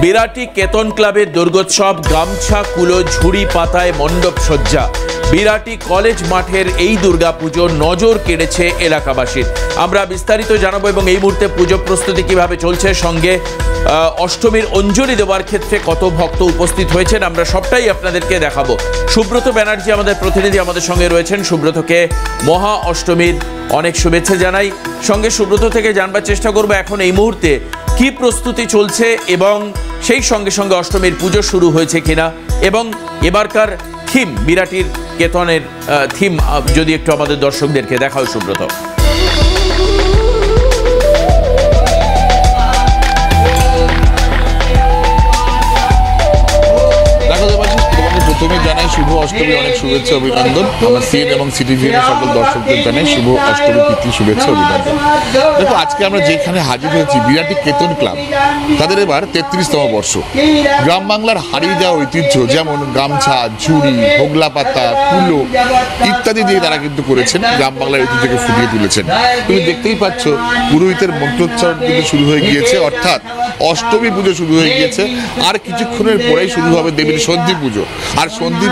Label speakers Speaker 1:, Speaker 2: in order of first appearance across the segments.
Speaker 1: বিরাটি কেতন ক্লাবের দুর্গোৎসব, গামছা, কুলো, ঝুড়ি পাতায় মণ্ডপ সজ্জা। বিরাটি কলেজ মাঠের এই দুর্গাপুজো নজর কেড়েছে এলাকাবাসীর। আমরা বিস্তারিত জানাবো এবং এই মুহূর্তে পুজো প্রস্তুতি কিভাবে চলছে, সঙ্গে অষ্টমীর অঞ্জলি দেওয়ার ক্ষেত্রে কত ভক্ত উপস্থিত হয়েছেন, আমরা সবটাই আপনাদেরকে দেখাবো। সুব্রত ব্যানার্জি আমাদের প্রতিনিধি আমাদের সঙ্গে রয়েছেন। সুব্রতকে মহা অষ্টমীর অনেক শুভেচ্ছা জানাই। সঙ্গে সুব্রত থেকে জানবার চেষ্টা করবো এখন এই মুহূর্তে কি প্রস্তুতি চলছে এবং সেই সঙ্গে সঙ্গে অষ্টমীর পুজো শুরু হয়েছে কিনা, এবং এবারকার থিম, বিরাটির কেতনের থিম যদি একটু আমাদের দর্শকদেরকে দেখাও সুব্রত।
Speaker 2: প্রথমে জানাই শুভ অষ্টমী অনেক শুভেচ্ছা অভিনন্দন। আমার সিএন এবং সিটিভিএন সকল দর্শকদের জানাই শুভ অষ্টমী প্রীতি শুভেচ্ছা অভিনন্দন। দেখো, আজকে আমরা যেখানে হাজির হয়েছি বিরাটি কেতন ক্লাব, তাদের এবার 33তম বর্ষ। গ্রাম বাংলার হারিয়ে যাওয়া ঐতিহ্য যেমন গামছা, ঝুড়ি, হোগলা পাতা, কুলো ইত্যাদি দিয়ে তারা কিন্তু করেছেন, গ্রাম বাংলার ঐতিহ্যকে ফুটিয়ে তুলেছেন। তুমি দেখতেই পাচ্ছ পুরোহিতের মন্ত্রোচ্চারণ কিন্তু শুরু হয়ে গিয়েছে, অর্থাৎ অষ্টমী পুজো শুরু হয়ে গিয়েছে। আর কিছুক্ষণের পরেই শুরু হবে দেবীর সন্ধি পুজো। আর সন্ধি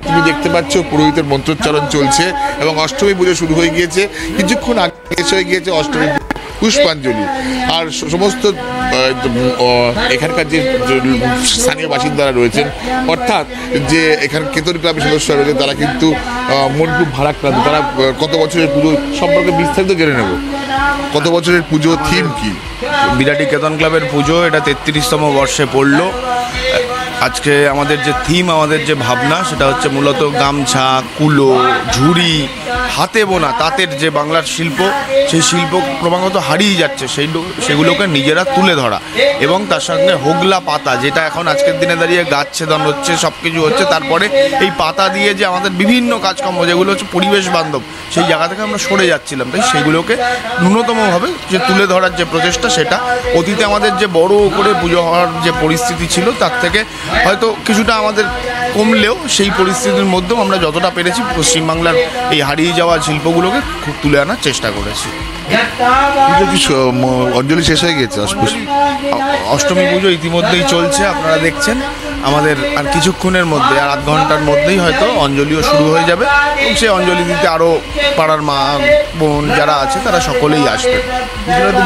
Speaker 2: তুমি দেখতে পাচ্ছ পুরোহিতের মন্ত্রোচ্চারণ চলছে এবং অষ্টমী পুজো শুরু হয়ে গিয়েছে। কিছুক্ষণ আগে শেষ হয়ে গিয়েছে অষ্টমী পুষ্পাঞ্জলি। আর সমস্ত এখানকার যে স্থানীয় বাসিন্দারা রয়েছেন, অর্থাৎ যে এখানে কেতন ক্লাবের সদস্যরা রয়েছেন, তারা কিন্তু মন খুব ভারাক্রান্ত। তারা কত বছরের পুজো সম্পর্কে বিস্তারিত জেনে নেব। কত বছরের পুজো, থিম কি?
Speaker 3: বিরাটি কেতন ক্লাবের পুজো এটা 33তম বর্ষে পড়লো। আজকে আমাদের যে থিম, আমাদের যে ভাবনা, সেটা হচ্ছে মূলত গামছা, কুলো, ঝুড়ি, হাতে বোনা তাঁতের যে বাংলার শিল্প, সেই শিল্প ক্রমাগত হারিয়ে যাচ্ছে, সেগুলোকে নিজেরা তুলে ধরা এবং তার সঙ্গে হোগলা পাতা, যেটা এখন আজকের দিনে দাঁড়িয়ে গাছ ছেদন হচ্ছে, সব কিছু হচ্ছে। তারপরে এই পাতা দিয়ে যে আমাদের বিভিন্ন কাজকর্ম যেগুলো হচ্ছে পরিবেশ বান্ধব, সেই জায়গা থেকে আমরা সরে যাচ্ছিলাম। তাই সেগুলোকে ন্যূনতমভাবে যে তুলে ধরার যে প্রচেষ্টা, সেটা অতীতে আমাদের যে বড় করে পুজো হওয়ার যে পরিস্থিতি ছিল, তার থেকে হয়তো কিছুটা আমাদের কমলেও সেই পরিস্থিতির মধ্যেও আমরা যতটা পেরেছি পশ্চিমবাংলার এই হারিয়ে যাওয়া শিল্পগুলোকে খুব তুলে আনার চেষ্টা করেছি।
Speaker 2: অঞ্জলি শেষ হয়ে গেছে,
Speaker 3: অষ্টমী পুজো ইতিমধ্যেই চলছে, আপনারা দেখছেন। আমাদের আর কিছুক্ষণের মধ্যে, আর আধ ঘন্টার মধ্যেই হয়তো অঞ্জলিও শুরু হয়ে যাবে এবং সেই অঞ্জলি দিতে আরও পাড়ার মা বোন যারা আছে তারা সকলেই আসবে।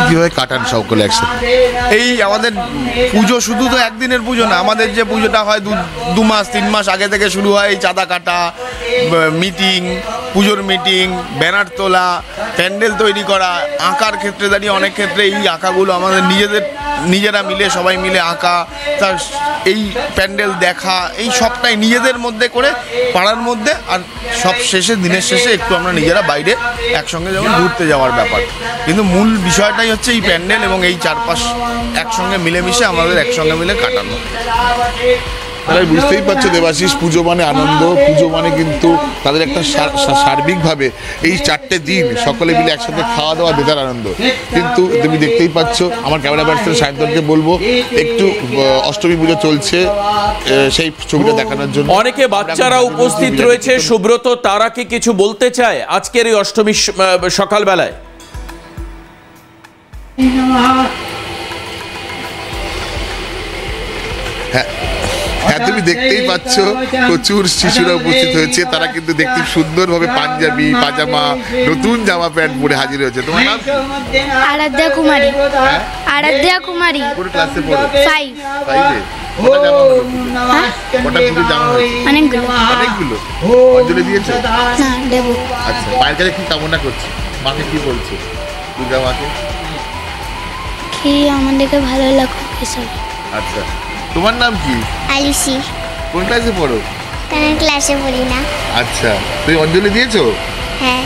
Speaker 2: কীভাবে কাটান সকলে একসাথে?
Speaker 3: এই আমাদের পুজো শুধু তো একদিনের পুজো না, আমাদের যে পুজোটা হয় 2 মাস 3 মাস আগে থেকে শুরু হয়। এই চাঁদা কাটা, মিটিং, পুজোর মিটিং, ব্যানার তোলা, প্যান্ডেল তৈরি করা, আঁকার ক্ষেত্রে দাঁড়িয়ে অনেক ক্ষেত্রে এই আঁকাগুলো আমাদের নিজেরা মিলে, সবাই মিলে আঁকা, তার এই প্যান্ডেল দেখা, এই সবটাই নিজেদের মধ্যে করে পাড়ার মধ্যে। আর সব শেষে, দিনের শেষে একটু আমরা নিজেরা বাইরে একসঙ্গে যেমন ঘুরতে যাওয়ার ব্যাপার, কিন্তু মূল বিষয়টাই হচ্ছে এই প্যান্ডেল এবং এই চারপাশ একসঙ্গে মিলেমিশে আমাদের একসঙ্গে মিলে কাটানো।
Speaker 2: তারা বুঝতেই পারছো দেবাশিস, পুজো মানে আনন্দ, পুজো মানে কিন্তু তাদের একটা সার্বিকভাবে এই 4টে দিন সকলে মিলে একসাথে খাওয়া দাওয়া দেদার আনন্দ। কিন্তু তুমি দেখতেই পাচ্ছ, আমার ক্যামেরা পার্সন সায়ন্তনকে বলবো একটু অষ্টমী পুজো চলছে সেই ছবিটা দেখানোর জন্য।
Speaker 1: অনেকে বাচ্চারা উপস্থিত রয়েছে সুব্রত, তারা কি কিছু বলতে চায় আজকের এই অষ্টমী সকালবেলায়?
Speaker 2: হ্যাঁ, তুমি দেখতেই পাচ্ছ প্রচুর শিশুরা উপস্থিত হয়েছে। তারা কিন্তু দেখতে সুন্দরভাবে পাঞ্জাবি, পাজামা, নতুন জামা প্যান্ট পরে হাজির হয়েছে। তোমার নাম?
Speaker 4: আরাধ্যা কুমারী। আরাধ্যা কুমারী।
Speaker 2: কোন ক্লাসে পড়ো?
Speaker 4: 5
Speaker 2: 5-এ। কটা জামা হলো? কটা পুরো জামা হয়েছে? অনেকগুলো। অঞ্জলি দিয়েছো?
Speaker 4: না, দেব।
Speaker 2: আচ্ছা, মায়ের কাছে কি কামনা করছো? মাকে কি বলছো? দুর্গা মাকে
Speaker 4: কি আমাদেরকে ভালো লাগবে এসব।
Speaker 2: আচ্ছা, তোমার নাম কি?
Speaker 4: আলিসি।
Speaker 2: কোন ক্লাসে পড়ো?
Speaker 4: কোন ক্লাসে পড়ি না।
Speaker 2: আচ্ছা, তুমি অঞ্জলি দিয়েছো?
Speaker 4: হ্যাঁ।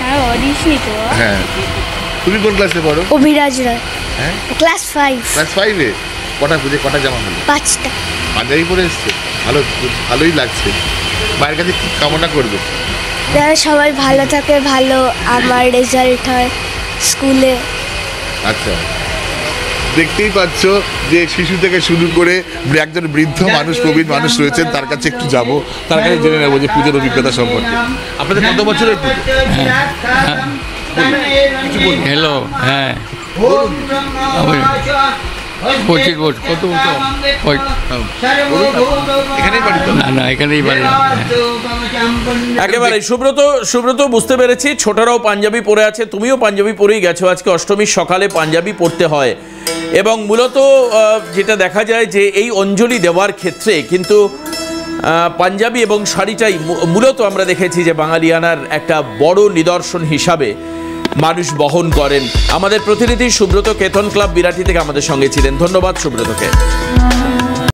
Speaker 4: আর অডিশি তো।
Speaker 2: হ্যাঁ। তুমি কোন ক্লাসে পড়ো?
Speaker 4: অভিরাজ রায়।
Speaker 2: হ্যাঁ,
Speaker 4: ক্লাস 5।
Speaker 2: ক্লাস 5-এ। কটা পুজো, কটা জামা হলো?
Speaker 4: 5টা।
Speaker 2: পাঞ্জাবি পরে এসছে, ভালোই লাগছে। মায়ের কাছে কি কামনা করবে?
Speaker 4: যারা সবাই ভালো থাকে, ভালো আমার রেজাল্ট হয় স্কুলে।
Speaker 2: আচ্ছা, দেখতেই পাচ্ছ যে শিশু থেকে শুরু করে একজন বৃদ্ধ মানুষ, প্রবীণ মানুষ রয়েছেন, তার কাছে একটু যাব, তার কাছে জেনে নেবো যে পুজোর অভিজ্ঞতা সম্পর্কে। আপনাদের কত বছরের পুজো?
Speaker 5: হ্যালো, হ্যাঁ 25 বছর। কত বছর?
Speaker 2: এখানেই বাড়ি তো?
Speaker 5: না, এখানেই বাড়ি।
Speaker 1: একেবারে সুব্রত বুঝতে পেরেছি। ছোটরাও পাঞ্জাবি পরে আছে, তুমিও পাঞ্জাবি পরেই গেছো। আজকে অষ্টমীর সকালে পাঞ্জাবি পরতে হয় এবং মূলত যেটা দেখা যায় যে এই অঞ্জলি দেওয়ার ক্ষেত্রে কিন্তু পাঞ্জাবি এবং শাড়িটাই মূলত আমরা দেখেছি যে বাঙালিয়ানার একটা বড় নিদর্শন হিসাবে মানুষ বহন করেন। আমাদের প্রতিনিধি সুব্রত কেতন ক্লাব বিরাটি থেকে আমাদের সঙ্গে ছিলেন। ধন্যবাদ সুব্রতকে।